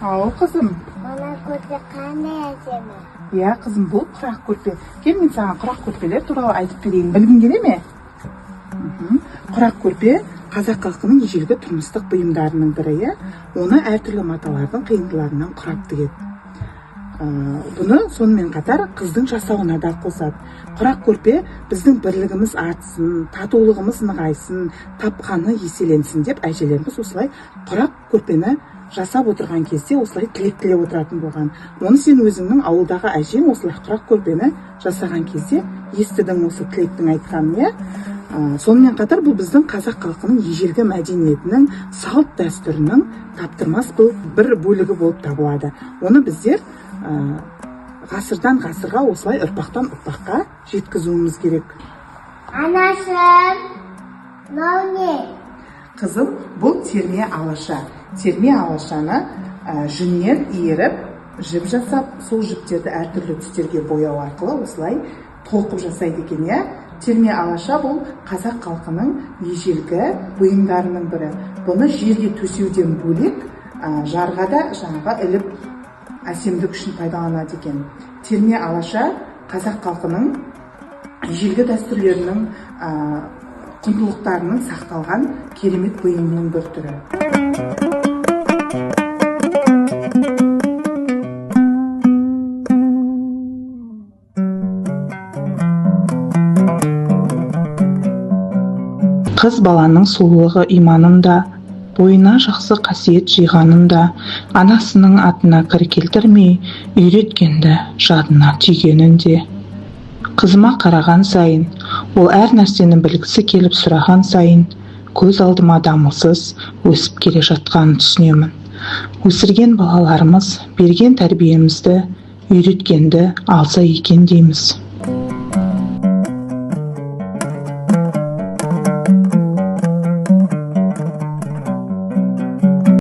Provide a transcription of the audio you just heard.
Ау қызым. Ана көрпе қандай әдемі. Иә қызым, бұл құрақ көрпе. Кел, мен саған құрақ көрпелер туралы айтып берейін. Білгің келе ме? Құрақ көрпе қазақ халқының ежелгі тұрмыстық бұйымдарының бірі. Оны әртүрлі маталардың қиындыларынан құрап тігеді. Бұны сонымен қатар қыздың жасауына да қосады. Құрақ көрпе біздің бірлігіміз артсын, татулығымыз нығайсын, тапқаны еселенсін деп әжелеріміз осылай құрақ көрпені жасап отырған кезде осылай тілек тілеп отыратын болған. Оны сен өзіңнің ауылдағы әжең осылай құрақ көрпені жасаған кезде естідің осы тілектің айтқанын. Сонымен қатар бұл біздің қазақ халқының ежелгі мәдениетінің, салт дәстүрінің таптырмас бір бөлігі болып табылады. Оны біздер ғасырдан ғасырға осылай ұрпақтан ұрпаққа жеткізуіміз керек. Анашым, мынау не? Қызым, бұл терме алаша. Терме алашаны жүннен иіріп, жіп жасап, сол жіптерді әртүрлі түстерге бояу арқылы осылай толқып жасайды екен. Терме алаша бұл қазақ халқының ежелгі бұйымдарының бірі. Бұны жерге төсеуден бөлек жарға да жаңағы іліп әсемдік үшін пайдаланады екен. Терме алаша қазақ халқының ежелгі дәстүрлерінің құндылықтарының сақталған керемет бұйымының бір түрі. Қыз баланың сұлулығы иманында, бойына жақсы қасиет жиғанында, анасының атына кір келтірмей, үйреткенді жадына түйгенінде. Қызыма қараған сайын, ол әр нәрсені білгісі келіп сұраған сайын, көз алдыма дамылсыз өсіп келе жатқанын түсінемін. Өсірген балаларымыз берген тәрбиемізді, үйреткенді алса екен дейміз.